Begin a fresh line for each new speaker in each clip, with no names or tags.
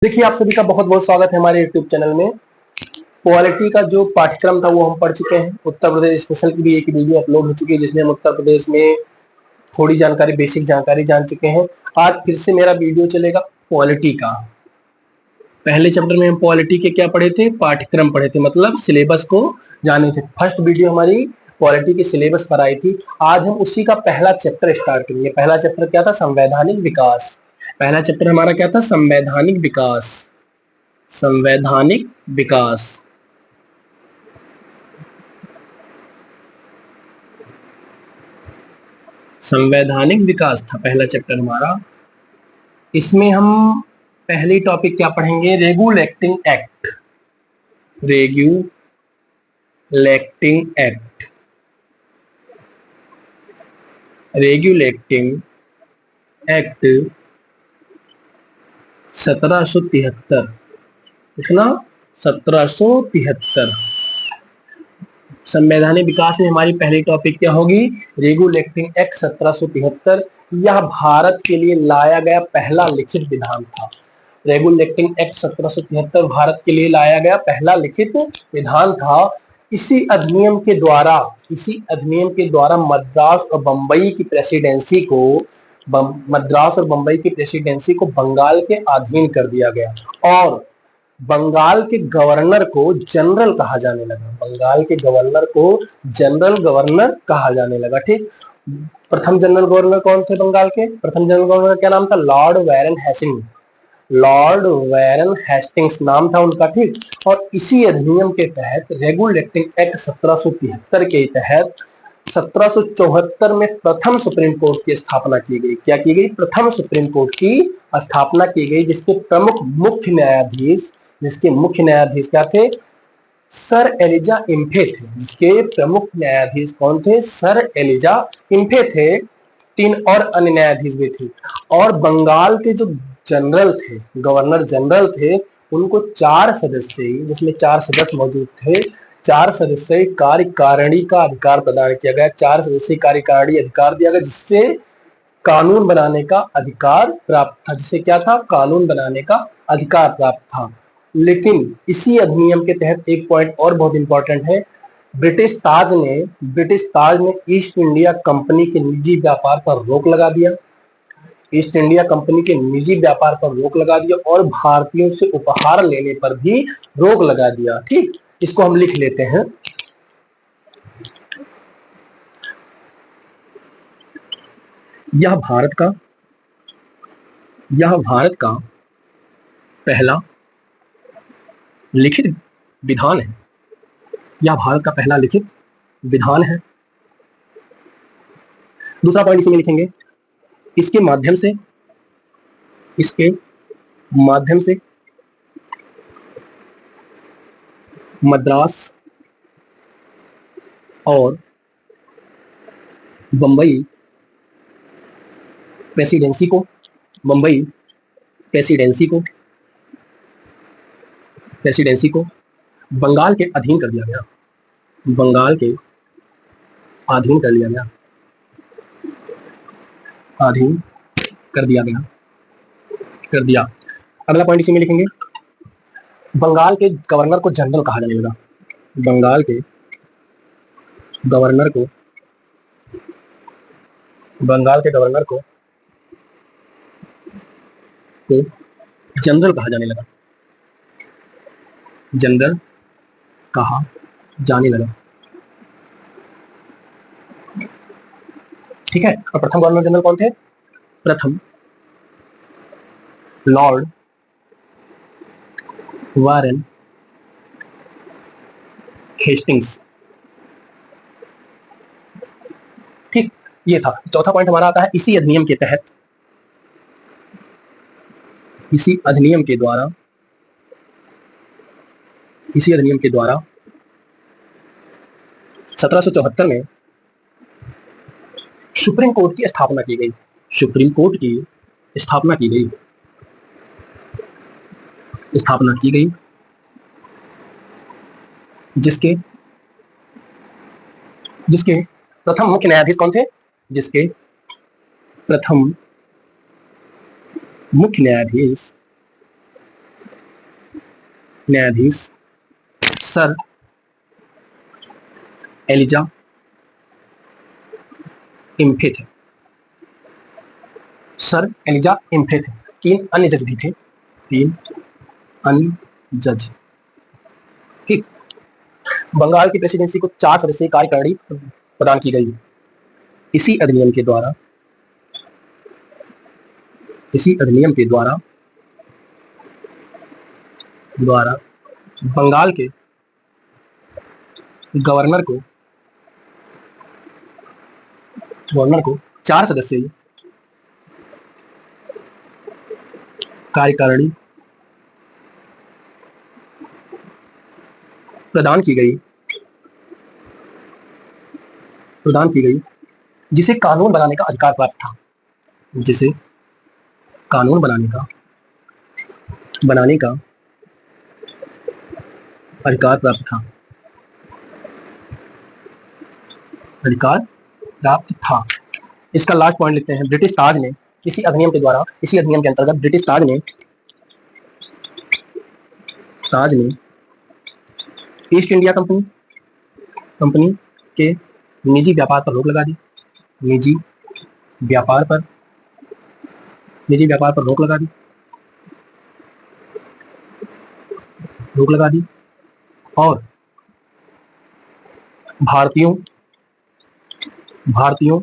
देखिए, आप सभी का बहुत बहुत स्वागत है हमारे यूट्यूब चैनल में। पॉलिटी का जो पाठ्यक्रम था वो हम पढ़ चुके हैं। उत्तर प्रदेश स्पेशल की भी एक वीडियो अपलोड हो चुकी है जिसमें हम उत्तर प्रदेश में थोड़ी जानकारी, बेसिक जानकारी जान चुके हैं। आज फिर से मेरा वीडियो चलेगा पॉलिटी का। पहले चैप्टर में हम पॉलिटी के क्या पढ़े थे, पाठ्यक्रम पढ़े थे, मतलब सिलेबस को जाने थे। फर्स्ट वीडियो हमारी पॉलिटी के सिलेबस पर आई थी। आज हम उसी का पहला चैप्टर स्टार्ट करेंगे। पहला चैप्टर क्या था, संवैधानिक विकास। पहला चैप्टर हमारा क्या था, संवैधानिक विकास। संवैधानिक विकास। संवैधानिक विकास था पहला चैप्टर हमारा। इसमें हम पहली टॉपिक क्या पढ़ेंगे, regulating act. Regulating act. Regulating act 1773। कितना, 1773। संवैधानिक विकास में हमारी पहली टॉपिक क्या होगी, रेगुलेटिंग एक्ट 1773। यह भारत के लिए लाया गया पहला लिखित विधान था। रेगुलेटिंग एक्ट 1773 भारत के लिए लाया गया पहला लिखित विधान था। इसी अधिनियम के द्वारा मद्रास और बंबई की प्रेसिडेंसी को बंगाल के अधीन कर दिया गया और बंगाल के गवर्नर को जनरल कहा जाने लगा। बंगाल के गवर्नर को जनरल गवर्नर कहा जाने लगा। ठीक, प्रथम जनरल गवर्नर कौन थे बंगाल के? प्रथम जनरल गवर्नर क्या नाम था, Lord Warren Hastings. Lord Warren Hastings नाम था उनका। ठीक, और इसी अधिनियम के तहत रेगुलेटिंग एक्ट 1773 के तहत 1774 में प्रथम सुप्रीम कोर्ट की स्थापना की गई। क्या की गई, प्रथम सुप्रीम कोर्ट की स्थापना की गई, जिसके मुख्य न्यायाधीश क्या थे, सर एलिजा इम्फे थे। जिसके प्रमुख न्यायाधीश कौन थे, सर एलिजा इम्फे थे। 3 और अन्य न्यायाधीश भी थे। और बंगाल के जो जनरल थे, गवर्नर जनरल थे, उनको 4 सदस्य, जिसमें 4 सदस्य मौजूद थे, 4 सदस्यीय कार्यकारिणी का अधिकार प्रदान किया गया। 4 सदस्यीय कार्यकारिणी अधिकार दिया गया, जिससे कानून बनाने का अधिकार प्राप्त था। जिससे क्या था, कानून बनाने का अधिकार प्राप्त था। लेकिन इसी अधिनियम के तहत एक पॉइंट और बहुत इंपॉर्टेंट है, ब्रिटिश ताज ने ईस्ट इंडिया कंपनी के निजी व्यापार पर रोक लगा दिया। ईस्ट इंडिया कंपनी के निजी व्यापार पर रोक लगा दिया और भारतीयों से उपहार लेने पर भी रोक लगा दिया। ठीक, इसको हम लिख लेते हैं। यह भारत का पहला लिखित विधान है। यह भारत का पहला लिखित विधान है। दूसरा पॉइंट इसी में लिखेंगे, इसके माध्यम से मद्रास और बंबई प्रेसिडेंसी को बंगाल के अधीन कर दिया गया। बंगाल के अधीन कर दिया। अगला पॉइंट इसी में लिखेंगे, बंगाल के गवर्नर को जनरल कहा जाने लगा। बंगाल के गवर्नर को जनरल कहा जाने लगा। ठीक है, और प्रथम गवर्नर जनरल कौन थे? प्रथम लॉर्ड वारेन हेस्टिंग्स। ठीक, ये था। चौथा पॉइंट हमारा आता है, इसी अधिनियम के द्वारा 1774 में सुप्रीम कोर्ट की स्थापना की गई। जिसके प्रथम मुख्य न्यायाधीश कौन थे? जिसके प्रथम मुख्य न्यायाधीश न्यायाधीश सर एलिजा इम्फे थे। सर एलिजा इम्फे थे। 3 अन्य जज भी थे, 3 अन्य जज। ठीक। बंगाल की प्रेसिडेंसी को 4 सदस्यीय कार्यकारिणी प्रदान की गई। इसी अधिनियम के द्वारा बंगाल के गवर्नर को 4 सदस्यीय कार्यकारिणी प्रदान की गई, जिसे कानून बनाने का अधिकार प्राप्त था। जिसे कानून बनाने का अधिकार प्राप्त था। इसका लास्ट पॉइंट लिखते हैं। ब्रिटिश ताज ने इसी अधिनियम के अंतर्गत ब्रिटिश ताज ने ईस्ट इंडिया कंपनी के निजी व्यापार पर रोक लगा दी। निजी व्यापार पर रोक लगा दी और भारतीयों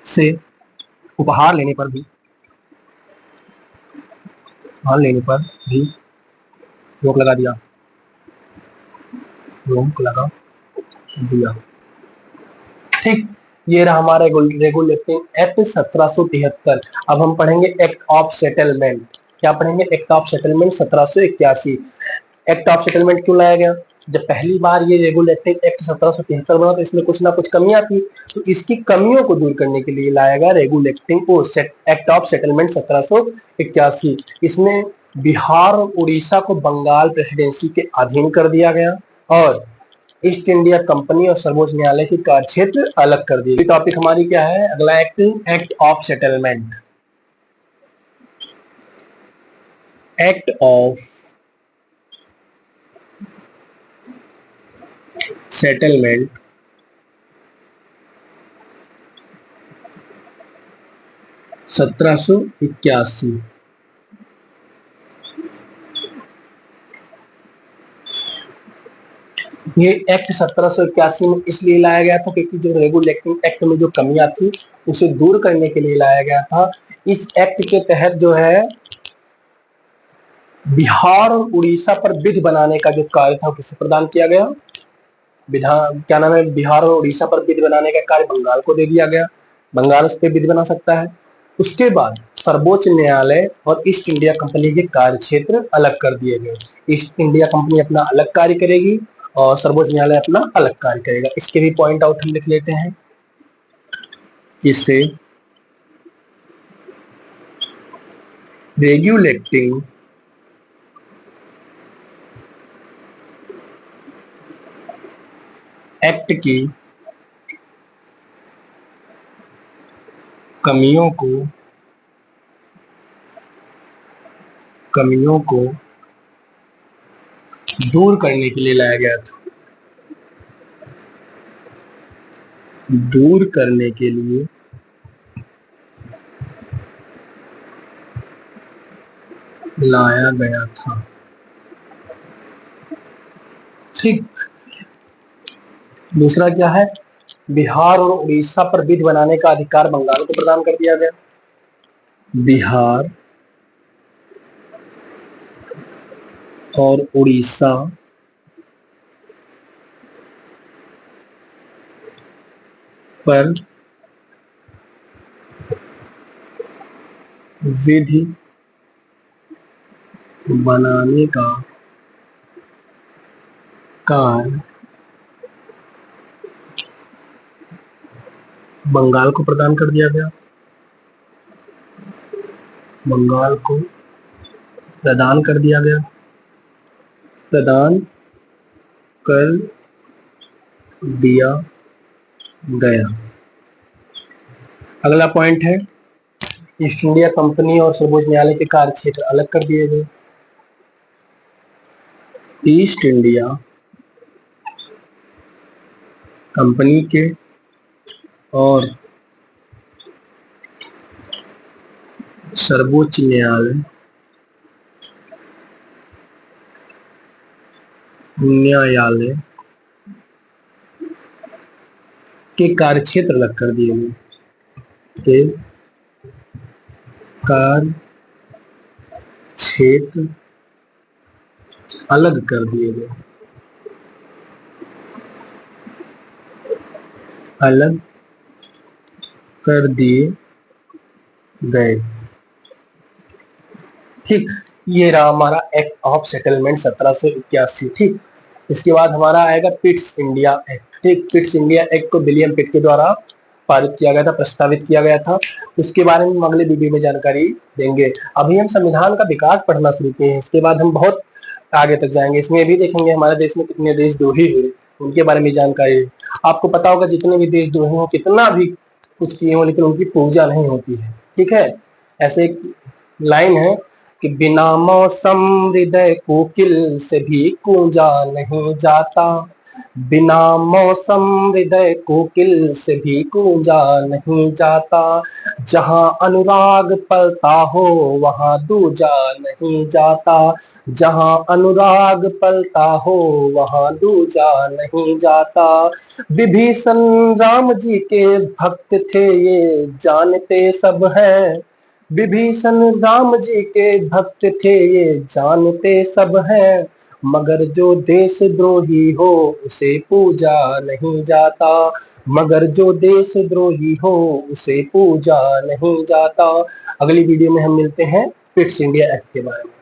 से उपहार लेने पर भी रोक लगा दिया। ठीक। ये रहा हमारा रेगुलेटिंग एक्ट 1773। अब हम पढ़ेंगे एक्ट ऑफ सेटलमेंट। क्या पढ़ेंगे? Act of settlement 1781। Act of settlement क्यों लाया गया? जब पहली बार ये रेगुलेटिंग एक्ट 1773 बना तो इसमें कुछ ना कुछ कमियां थी, तो इसकी कमियों को दूर करने के लिए लाया गया एक्ट ऑफ सेटलमेंट 1781। इसमें बिहार और उड़ीसा को बंगाल प्रेसिडेंसी के अधीन कर दिया गया और ईस्ट इंडिया कंपनी और सर्वोच्च न्यायालय की कार्यक्षेत्र अलग कर दिए। टॉपिक हमारी क्या है? अगला act of settlement. Act of settlement 1781। ये एक्ट 1781 में इसलिए लाया गया था क्योंकि जो रेगुलेटिंग एक्ट में जो कमियां थी उसे दूर करने के लिए लाया गया था। इस एक्ट के तहत जो है बिहार और उड़ीसा पर विधि बनाने का जो कार्य था किसे प्रदान किया गया? बिहार और उड़ीसा पर विधि बनाने का कार्य बंगाल को दे दिया गया। बंगाल उस पर विधि बना सकता है। उसके बाद सर्वोच्च न्यायालय और ईस्ट इंडिया कंपनी के कार्य क्षेत्र अलग कर दिए गए। ईस्ट इंडिया कंपनी अपना अलग कार्य करेगी और सर्वोच्च न्यायालय अपना अलग कार्य करेगा। इसके भी पॉइंट आउट हम लिख लेते हैं। इससे रेगुलेटिंग एक्ट की कमियों को दूर करने के लिए लाया गया था। ठीक। दूसरा क्या है? बिहार और उड़ीसा पर विधि बनाने का अधिकार बंगाल को प्रदान कर दिया गया। बिहार और उड़ीसा पर विधि बनाने का कार्य बंगाल को प्रदान कर दिया गया। अगला पॉइंट है ईस्ट इंडिया कंपनी और सर्वोच्च न्यायालय के कार्य क्षेत्र अलग कर दिए गए। ईस्ट इंडिया कंपनी के और सर्वोच्च न्यायालय के कार्यक्षेत्र अलग कर दिए गए, के कार्यक्षेत्र अलग कर दिए गए, अलग कर दिए गए। ठीक, ये रहा हमारा एक्ट ऑफ सेटलमेंट 1781। ठीक, इसके बाद हमारा आएगा पिट्स इंडिया एक्ट। ठीक, पिट्स इंडिया एक्ट को विलियम पिट के द्वारा पारित किया गया था, प्रस्तावित किया गया था। उसके बारे में हम अगले वीडियो में जानकारी देंगे। अभी हम संविधान का विकास पढ़ना शुरू किए हैं, इसके बाद हम बहुत आगे तक जाएंगे। इसमें भी देखेंगे हमारे देश में कितने देशद्रोही हुए, उनके बारे में जानकारी। आपको पता होगा जितने भी देशद्रोही हो, कितना भी कुछ किए हो, लेकिन उनकी पूजा नहीं होती है। ठीक है, ऐसे एक लाइन है कि बिना मौसम हृदय कोकिल से भी गूंजा नहीं जाता, बिना मौसम हृदय कोकिल से भी गूंजा नहीं जाता, जहां अनुराग पलता हो वहां दूजा नहीं जाता, जहां अनुराग पलता हो वहां दूजा नहीं जाता। विभीषण राम जी के भक्त थे ये जानते सब हैं, विभीषण राम जी के भक्त थे ये जानते सब हैं, मगर जो देशद्रोही हो उसे पूजा नहीं जाता, मगर जो देशद्रोही हो उसे पूजा नहीं जाता। अगली वीडियो में हम मिलते हैं पिट्स इंडिया एक्ट के बारे में।